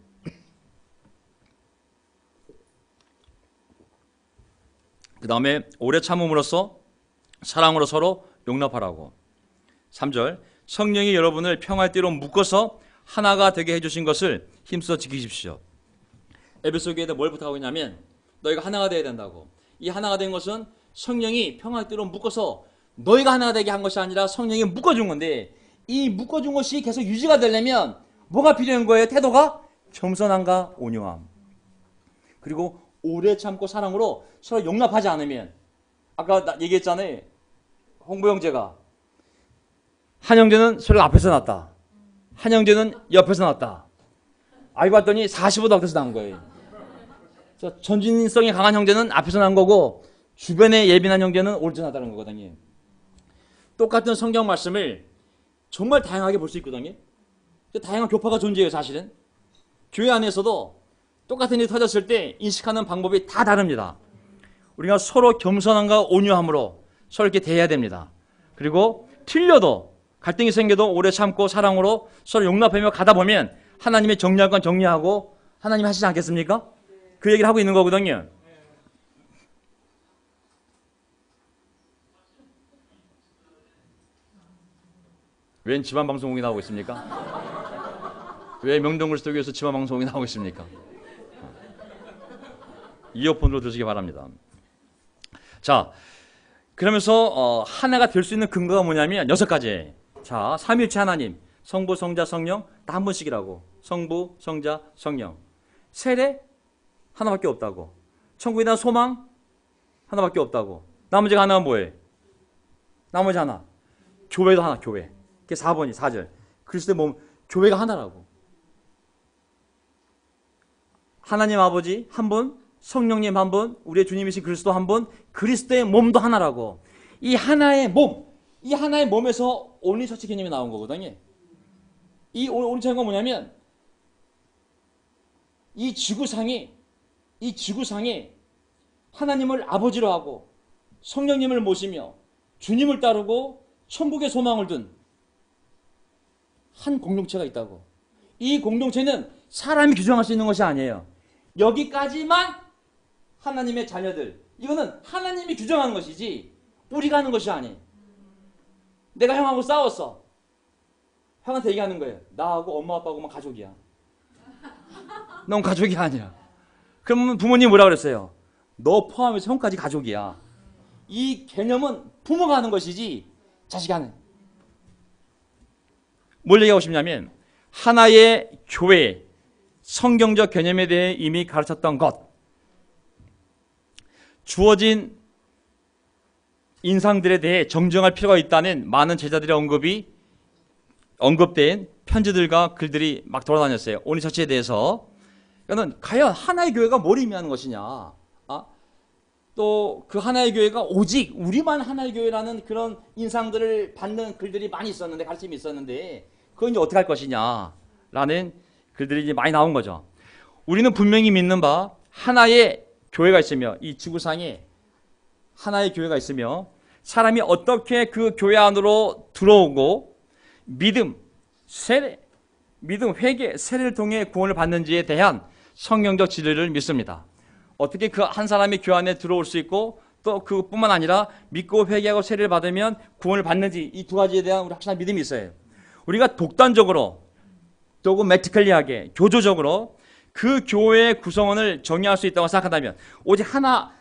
그 다음에 오래 참음으로써 사랑으로 서로 용납하라고. 3절. 성령이 여러분을 평화의 띠로 묶어서 하나가 되게 해주신 것을 힘써 지키십시오. 에베소 교회에다 뭘 부탁하고 있냐면 너희가 하나가 되어야 된다고. 이 하나가 된 것은 성령이 평화의 띠로 묶어서 너희가 하나가 되게 한 것이 아니라 성령이 묶어준 건데, 이 묶어준 것이 계속 유지가 되려면 뭐가 필요한 거예요? 태도가 겸손함과 온유함, 그리고 오래 참고 사랑으로 서로 용납하지 않으면, 아까 얘기했잖아요. 홍보 형제가 한 형제는 소리가 앞에서 났다, 한 형제는 옆에서 났다. 알고 봤더니 40보다 앞에서 난 거예요. 전진성이 강한 형제는 앞에서 난 거고 주변에 예민한 형제는 올전하다는 거거든요. 똑같은 성경 말씀을 정말 다양하게 볼 수 있거든요. 다양한 교파가 존재해요. 사실은 교회 안에서도 똑같은 일이 터졌을 때 인식하는 방법이 다 다릅니다. 우리가 서로 겸손함과 온유함으로 서로 이렇게 대해야 됩니다. 그리고 틀려도 갈등이 생겨도 오래 참고 사랑으로 서로 용납하며 가다 보면 하나님의 정리할 건 정리하고 하나님 하시지 않겠습니까? 그 얘기를 하고 있는 거거든요. 웬 집안 방송국이 나오고 있습니까? 왜 명동글스토교에서 집안 방송국이 나오고 있습니까? 이어폰으로 들으시기 바랍니다. 자, 그러면서 하나가 될 수 있는 근거가 뭐냐면 6가지. 자, 삼위일체 하나님, 성부, 성자, 성령 다 한 분씩이라고. 성부, 성자, 성령. 세례 하나밖에 없다고. 천국에 대한 소망 하나밖에 없다고. 나머지가 하나는 뭐예요? 나머지 하나. 교회도 하나, 교회. 그게 4번이 4절. 그리스도의 몸, 교회가 하나라고. 하나님 아버지 한 분, 성령님 한 분, 우리의 주님이신 그리스도 한 분, 그리스도의 몸도 하나라고. 이 하나의 몸, 이 하나의 몸에서 온리처치 개념이 나온 거거든요. 이 온리처치가 뭐냐면 이 지구상이 하나님을 아버지로 하고 성령님을 모시며 주님을 따르고 천국의 소망을 둔 한 공동체가 있다고. 이 공동체는 사람이 규정할 수 있는 것이 아니에요. 여기까지만 하나님의 자녀들. 이거는 하나님이 규정하는 것이지 우리가 하는 것이 아니에요. 내가 형하고 싸웠어. 형한테 얘기하는 거예요. 나하고 엄마 아빠하고만 가족이야. 넌 가족이 아니야. 그러면 부모님 뭐라 그랬어요? 너 포함해서 형까지 가족이야. 이 개념은 부모가 하는 것이지 자식이 하는. 뭘 얘기하고 싶냐면 하나의 교회, 성경적 개념에 대해 이미 가르쳤던 것, 주어진 인상들에 대해 정정할 필요가 있다는 많은 제자들의 언급된 편지들과 글들이 막 돌아다녔어요. 온리처치에 대해서. 그러니까 과연 하나의 교회가 뭘 의미하는 것이냐. 또 그 하나의 교회가 오직 우리만 하나의 교회라는 그런 인상들을 받는 글들이 많이 있었는데, 가르침이 있었는데 그건 이제 어떻게 할 것이냐라는 글들이 이제 많이 나온 거죠. 우리는 분명히 믿는 바 하나의 교회가 있으며, 이 지구상에 하나의 교회가 있으며 사람이 어떻게 그 교회 안으로 들어오고 믿음, 회개, 세례를 통해 구원을 받는지에 대한 성경적 진리를 믿습니다. 어떻게 그 한 사람이 교회 안에 들어올 수 있고 또 그뿐만 아니라 믿고 회개하고 세례를 받으면 구원을 받는지, 이 두 가지에 대한 우리 확실한 믿음이 있어요. 우리가 독단적으로 도그매티컬리하게 교조적으로 그 교회의 구성원을 정의할 수 있다고 생각한다면, 오직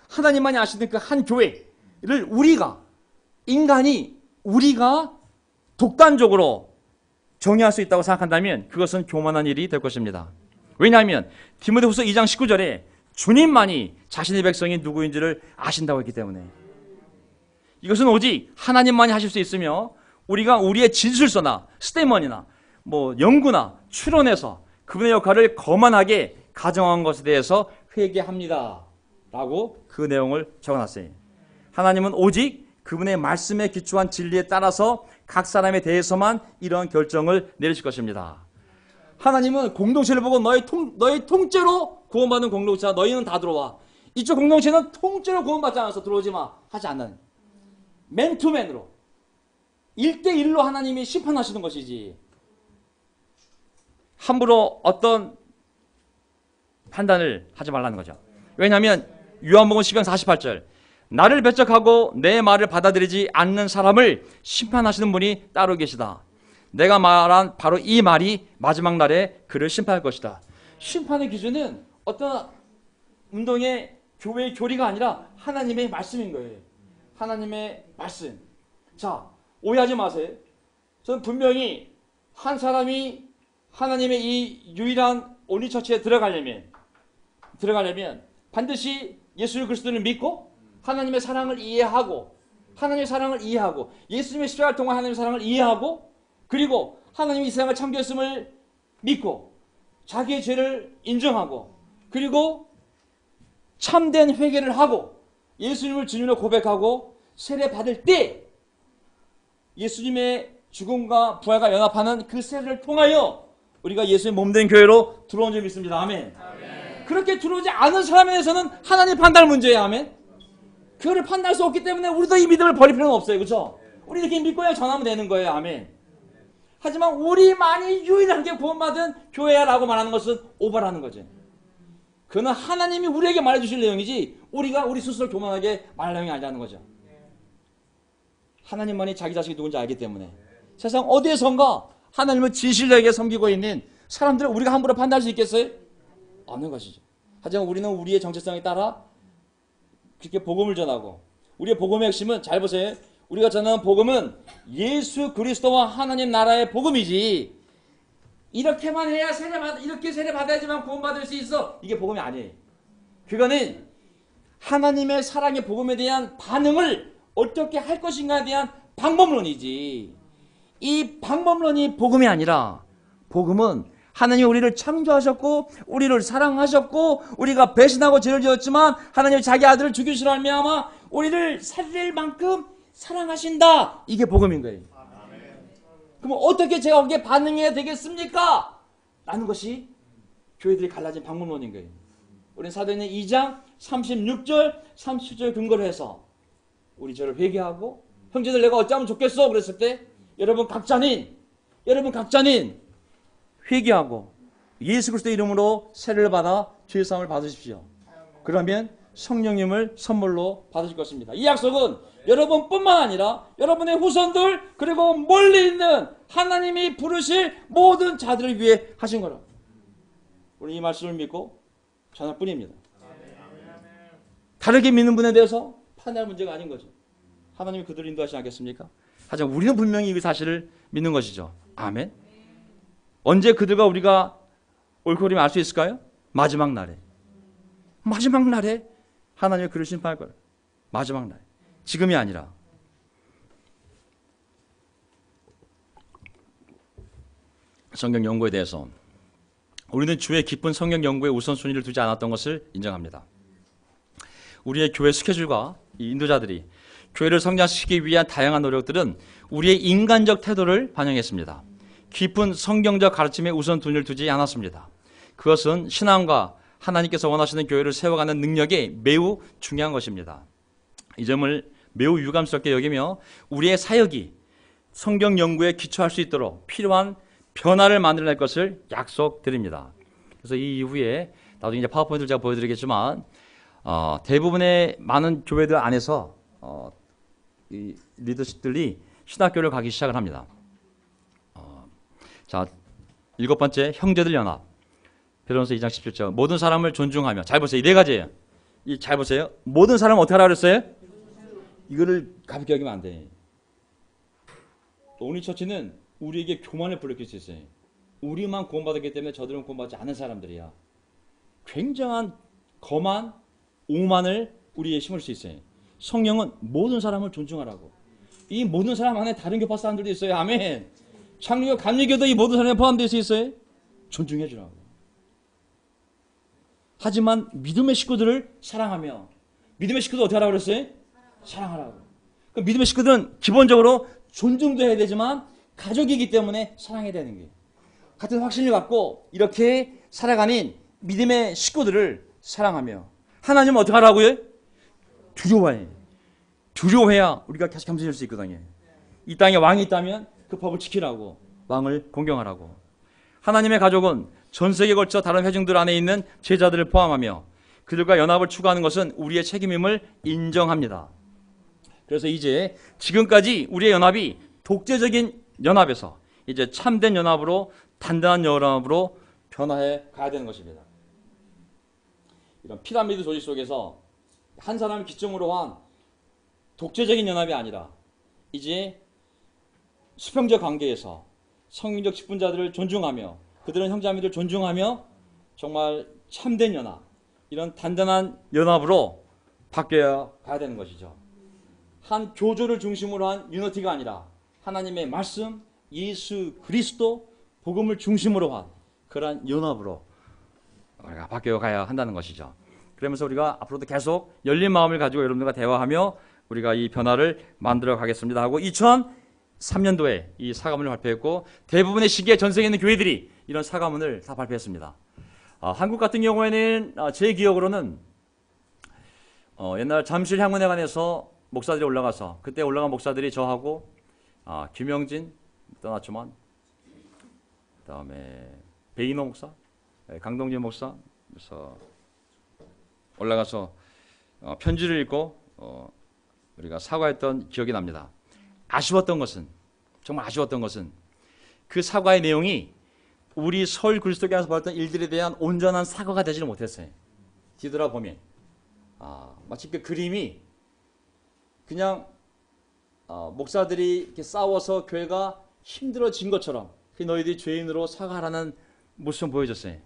하나님만이 아시는 그 한 교회를 우리가 독단적으로 정의할 수 있다고 생각한다면 그것은 교만한 일이 될 것입니다. 왜냐하면 디모데후서 2장 19절에 주님만이 자신의 백성이 누구인지를 아신다고 했기 때문에. 이것은 오직 하나님만이 하실 수 있으며 우리가 우리의 진술서나 스테이먼이나 연구나 추론해서 그분의 역할을 거만하게 가정한 것에 대해서 회개합니다 라고 그 내용을 적어놨어요. 하나님은 오직 그분의 말씀에 기초한 진리에 따라서 각 사람에 대해서만 이러한 결정을 내리실 것입니다. 하나님은 공동체를 보고 너희 통째로 구원받는 공동체야, 너희는 다 들어와. 이쪽 공동체는 통째로 구원받지 않아서 들어오지 마 하지 않는, 맨투맨으로 1대1로 하나님이 심판하시는 것이지, 함부로 어떤 판단을 하지 말라는 거죠. 왜냐하면 요한복음 10장 48절, 나를 배척하고 내 말을 받아들이지 않는 사람을 심판하시는 분이 따로 계시다. 내가 말한 바로 이 말이 마지막 날에 그를 심판할 것이다. 심판의 기준은 어떤 운동의 교회의 교리가 아니라 하나님의 말씀인 거예요. 하나님의 말씀. 자, 오해하지 마세요. 저는 분명히 한 사람이 하나님의 이 유일한 온리처치에 들어가려면 반드시 예수 그리스도를 믿고 하나님의 사랑을 이해하고 예수님의 십자가를 통한 하나님의 사랑을 이해하고, 그리고 하나님이 이 세상을 창조했음을 믿고 자기의 죄를 인정하고, 그리고 참된 회개를 하고 예수님을 주님으로 고백하고 세례 받을 때 예수님의 죽음과 부활과 연합하는 그 세례를 통하여 우리가 예수의 몸된 교회로 들어온 줄 믿습니다. 아멘. 아멘. 그렇게 들어오지 않은 사람에 대해서는 하나님 판단할 문제예요. 아멘. 그거를 판단할 수 없기 때문에 우리도 이 믿음을 버릴 필요는 없어요. 그렇죠? 우리 이렇게 믿고야 전하면 되는 거예요. 아멘. 하지만 우리만이 유일하게 구원받은 교회야라고 말하는 것은 오바라는 거죠. 그는 하나님이 우리에게 말해주실 내용이지 우리가 우리 스스로 교만하게 말할 내용이 아니라는 거죠. 하나님만이 자기 자식이 누군지 알기 때문에 세상 어디에선가 하나님을 진실되게 섬기고 있는 사람들을 우리가 함부로 판단할 수 있겠어요? 없는 것이죠. 하지만 우리는 우리의 정체성에 따라 그렇게 복음을 전하고 우리의 복음의 핵심은 잘 보세요. 우리가 전하는 복음은 예수 그리스도와 하나님 나라의 복음이지 이렇게만 해야 이렇게 세례 받아야지만 구원받을 수 있어. 이게 복음이 아니에요. 그거는 하나님의 사랑의 복음에 대한 반응을 어떻게 할 것인가에 대한 방법론이지. 이 방법론이 복음이 아니라 복음은 하나님이 우리를 창조하셨고 우리를 사랑하셨고 우리가 배신하고 죄를 지었지만 하나님이 자기 아들을 죽이시려 하며 우리를 살릴 만큼 사랑하신다. 이게 복음인 거예요. 그럼 어떻게 제가 거기에 반응해야 되겠습니까? 라는 것이 교회들이 갈라진 방법론인 거예요. 우리는 사도행전 2장 36절 37절 근거로 해서 우리 저를 회개하고 형제들 내가 어찌하면 좋겠어 그랬을 때 여러분 각자는 회개하고 예수 그리스도의 이름으로 세례를 받아 죄 사함을 받으십시오. 그러면 성령님을 선물로 받으실 것입니다. 이 약속은 여러분뿐만 아니라 여러분의 후손들 그리고 멀리 있는 하나님이 부르실 모든 자들을 위해 하신 거라. 우리 이 말씀을 믿고 전할 뿐입니다. 다르게 믿는 분에 대해서 판단할 문제가 아닌 거죠. 하나님이 그들을 인도하시지 않겠습니까? 하지만 우리는 분명히 이 사실을 믿는 것이죠. 아멘. 언제 그들과 우리가 옳고 그름을 알 수 있을까요? 마지막 날에 하나님이 그를 심판할 거예요. 마지막 날. 지금이 아니라. 성경 연구에 대해서 우리는 주의 깊은 성경 연구에 우선순위를 두지 않았던 것을 인정합니다. 우리의 교회 스케줄과 이 인도자들이 교회를 성장시키기 위한 다양한 노력들은 우리의 인간적 태도를 반영했습니다. 깊은 성경적 가르침에 우선순위를 두지 않았습니다. 그것은 신앙과 하나님께서 원하시는 교회를 세워가는 능력에 매우 중요한 것입니다. 이 점을 매우 유감스럽게 여기며 우리의 사역이 성경 연구에 기초할 수 있도록 필요한 변화를 만들어낼 것을 약속드립니다. 그래서 이 이후에 나중에 이제 파워포인트를 제가 보여드리겠지만 대부분의 많은 교회들 안에서 이 리더십들이 신학교를 가기 시작을 합니다. 자, 7번째 형제들 연합. 베드로전서 2장 17절 모든 사람을 존중하며. 잘 보세요. 이 네 가지예요. 잘 보세요. 모든 사람을 어떻게 하라고 그랬어요? 이거를 가볍게 여기면 안 돼. 오늘 처치는 우리에게 교만을 불러일으킬 수 있어요. 우리만 구원받았기 때문에 저들은 구원받지 않은 사람들이야. 굉장한 거만 오만을 우리에 심을 수 있어요. 성령은 모든 사람을 존중하라고. 이 모든 사람 안에 다른 교파 사람들도 있어요. 아멘. 창리교, 감리교도 이 모든 사람에 포함되어 있어요. 존중해 주라고. 하지만 믿음의 식구들을 사랑하며. 믿음의 식구들 어떻게 하라고 그랬어요? 사랑하라고. 그럼 믿음의 식구들은 기본적으로 존중도 해야 되지만 가족이기 때문에 사랑해야 되는 거예요. 같은 확신을 갖고 이렇게 살아가는 믿음의 식구들을 사랑하며. 하나님은 어떻게 하라고요? 두려워해. 두려워해야 우리가 계속 겸손해질 수 있거든요. 이 땅에 왕이 있다면 그 법을 지키라고. 왕을 공경하라고. 하나님의 가족은 전 세계에 걸쳐 다른 회중들 안에 있는 제자들을 포함하며 그들과 연합을 추구하는 것은 우리의 책임임을 인정합니다. 그래서 이제 지금까지 우리의 연합이 독재적인 연합에서 이제 참된 연합으로 단단한 연합으로 변화해 가야 되는 것입니다. 이런 피라미드 조직 속에서 한 사람을 기점으로 한 독재적인 연합이 아니라 이제 수평적 관계에서 성인적 직분자들을 존중하며 그들은 형제자매들을 존중하며 정말 참된 연합, 이런 단단한 연합으로 바뀌어 가야 되는 것이죠. 한 교조를 중심으로 한 유니티가 아니라 하나님의 말씀, 예수 그리스도, 복음을 중심으로 한 그러한 연합으로 우리가 바뀌어 가야 한다는 것이죠. 그러면서 우리가 앞으로도 계속 열린 마음을 가지고 여러분들과 대화하며 우리가 이 변화를 만들어 가겠습니다 하고 2003년도에 이 사과문을 발표했고 대부분의 시기에 전 세계에 있는 교회들이 이런 사과문을 다 발표했습니다. 한국 같은 경우에는 제 기억으로는 옛날 잠실 향문회관에서 목사들이 올라가서 그때 올라간 목사들이 저하고 김영진 떠났지만 그다음에 베이노 목사, 강동진 목사 그래서 올라가서 편지를 읽고 우리가 사과했던 기억이 납니다. 아쉬웠던 것은 정말 아쉬웠던 것은 그 사과의 내용이 우리 서울 그리스도교회에서 벌었던 일들에 대한 온전한 사과가 되지는 못했어요. 뒤돌아보면 마치 그 그림이 그냥 목사들이 이렇게 싸워서 교회가 힘들어진 것처럼 너희들이 죄인으로 사과하라는 모습을 보여줬어요.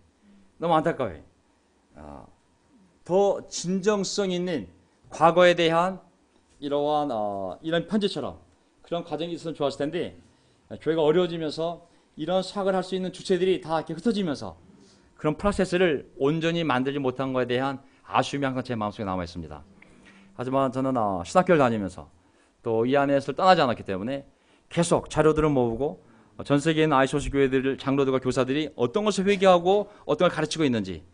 너무 안타까워요. 더 진정성 있는 과거에 대한 이런 편지처럼 그런 과정이 있었으면 좋았을 텐데 교회가 어려워지면서 이런 사과를 할 수 있는 주체들이 다 이렇게 흩어지면서 그런 프로세스를 온전히 만들지 못한 것에 대한 아쉬움이 항상 제 마음속에 남아 있습니다. 하지만 저는 신학교를 다니면서 또 이 안에서 떠나지 않았기 때문에 계속 자료들을 모으고 전 세계에 있는 아이소스 교회들 장로들과 교사들이 어떤 것을 회개하고 어떤 걸 가르치고 있는지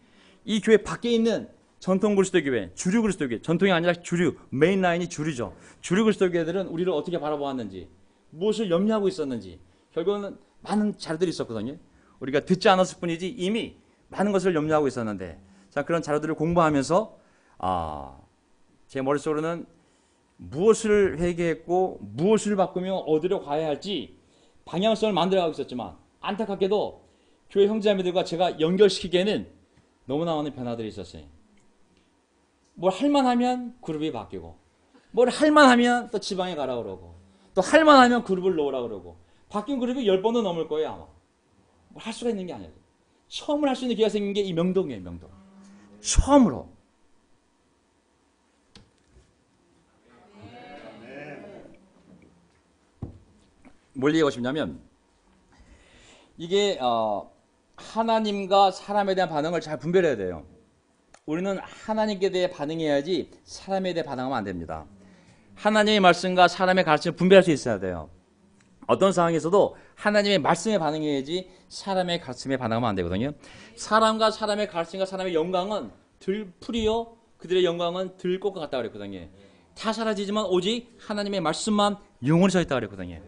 이 교회 밖에 있는 전통 그리스도 교회, 주류 그리스도 교회, 전통이 아니라 주류, 메인 라인이 주류죠. 주류 그리스도 교회들은 우리를 어떻게 바라보았는지, 무엇을 염려하고 있었는지 결국은 많은 자료들이 있었거든요. 우리가 듣지 않았을 뿐이지 이미 많은 것을 염려하고 있었는데 자 그런 자료들을 공부하면서 제 머릿속으로는 무엇을 회개했고 무엇을 바꾸며 어디로 가야 할지 방향성을 만들어가고 있었지만 안타깝게도 교회 형제자매들과 제가 연결시키기에는 너무나 많은 변화들이 있었어요. 뭘 할만하면 그룹이 바뀌고 뭘 할만하면 또 지방에 가라 그러고 또 할만하면 그룹을 놓으라 그러고 바뀐 그룹이 10번도 넘을 거예요 아마. 뭘 할 수가 있는 게 아니에요. 처음으로 할 수 있는 기회가 생긴 게 이 명동이에요. 명동. 처음으로. 뭘 얘기하고 싶냐면 이게 하나님과 사람에 대한 반응을 잘 분별해야 돼요. 우리는 하나님께 대해 반응해야지 사람에 대해 반응하면 안 됩니다. 하나님의 말씀과 사람의 가르침을 분별할 수 있어야 돼요. 어떤 상황에서도 하나님의 말씀에 반응해야지 사람의 가르침에 반응하면 안 되거든요. 사람과 사람의 가르침과 사람의 영광은 들풀이요 그들의 영광은 들꽃과 같다 그랬거든요. 다 사라지지만 오직 하나님의 말씀만 영원히 서 있다 그랬거든요.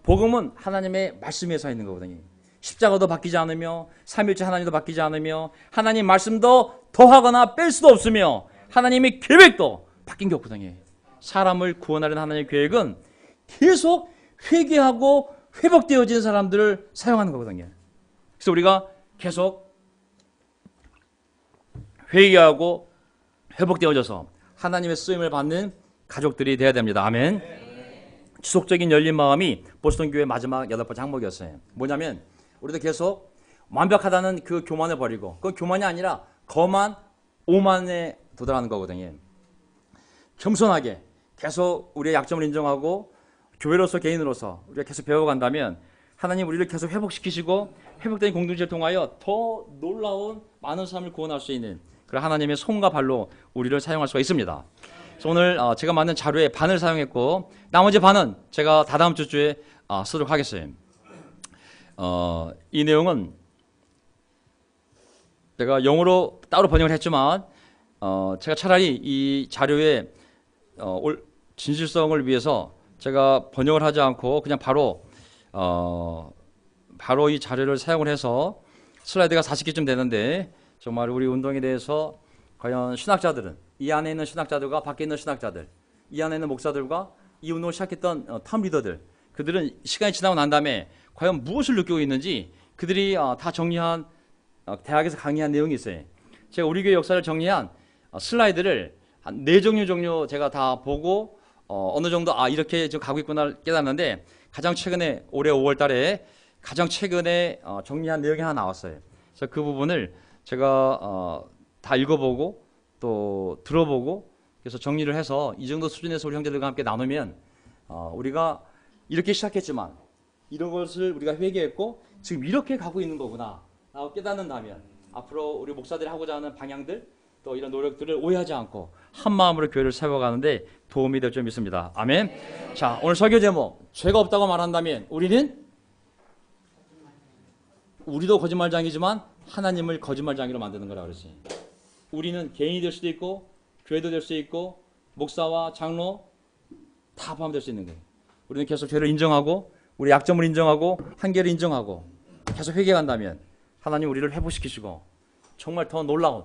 복음은 하나님의 말씀에 서 있는 거거든요. 십자가도 바뀌지 않으며 삼일째 하나님도 바뀌지 않으며 하나님 말씀도 더하거나 뺄 수도 없으며 하나님의 계획도 바뀐 게 없거든요. 사람을 구원하려는 하나님의 계획은 계속 회개하고 회복되어진 사람들을 사용하는 거거든요. 그래서 우리가 계속 회개하고 회복되어져서 하나님의 쓰임을 받는 가족들이 되어야 됩니다. 아멘. 지속적인 열린 마음이 보스턴 교회 마지막 8번째 항목이었어요. 뭐냐면 우리도 계속 완벽하다는 그 교만을 버리고 그 교만이 아니라 거만 오만에 도달하는 거거든요. 겸손하게 계속 우리의 약점을 인정하고 교회로서 개인으로서 우리가 계속 배워간다면 하나님 우리를 계속 회복시키시고 회복된 공동체를 통하여 더 놀라운 많은 사람을 구원할 수 있는 그런 하나님의 손과 발로 우리를 사용할 수가 있습니다. 그래서 오늘 제가 만든 자료의 반을 사용했고 나머지 반은 제가 다다음 주에 쓰도록 하겠어요. 이 내용은 제가 영어로 따로 번역을 했지만 제가 차라리 이 자료의 진실성을 위해서 제가 번역을 하지 않고 그냥 바로 이 자료를 사용을 해서 슬라이드가 40개쯤 되는데 정말 우리 운동에 대해서 과연 신학자들은 이 안에 있는 신학자들과 밖에 있는 신학자들 이 안에 있는 목사들과 이 운동을 시작했던 탑 리더들 그들은 시간이 지나고 난 다음에 과연 무엇을 느끼고 있는지 그들이 다 정리한 대학에서 강의한 내용이 있어요. 제가 우리 교회 역사를 정리한 슬라이드를 한 4종류 제가 다 보고 어느 정도 이렇게 지금 가고 있구나 깨닫는데 가장 최근에 올해 5월 달에 가장 최근에 정리한 내용이 하나 나왔어요. 그래서 그 부분을 제가 다 읽어보고 또 들어보고 그래서 정리를 해서 이 정도 수준에서 우리 형제들과 함께 나누면 우리가 이렇게 시작했지만 이런 것을 우리가 회개했고 지금 이렇게 가고 있는 거구나 라고 깨닫는다면 앞으로 우리 목사들이 하고자 하는 방향들 또 이런 노력들을 오해하지 않고 한 마음으로 교회를 세워가는데 도움이 될 줄 믿습니다. 아멘. 자, 오늘 설교 제목 죄가 없다고 말한다면 우리도 거짓말장이지만 하나님을 거짓말장이로 만드는 거라 그러지. 우리는 개인이 될 수도 있고 교회도 될 수 있고 목사와 장로 다 포함될 수 있는 거예요. 우리는 계속 죄를 인정하고 우리 약점을 인정하고 한계를 인정하고 계속 회개한다면 하나님 우리를 회복시키시고 정말 더 놀라운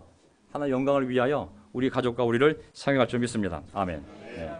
하나님의 영광을 위하여 우리 가족과 우리를 사용할 줄 믿습니다. 아멘. 네.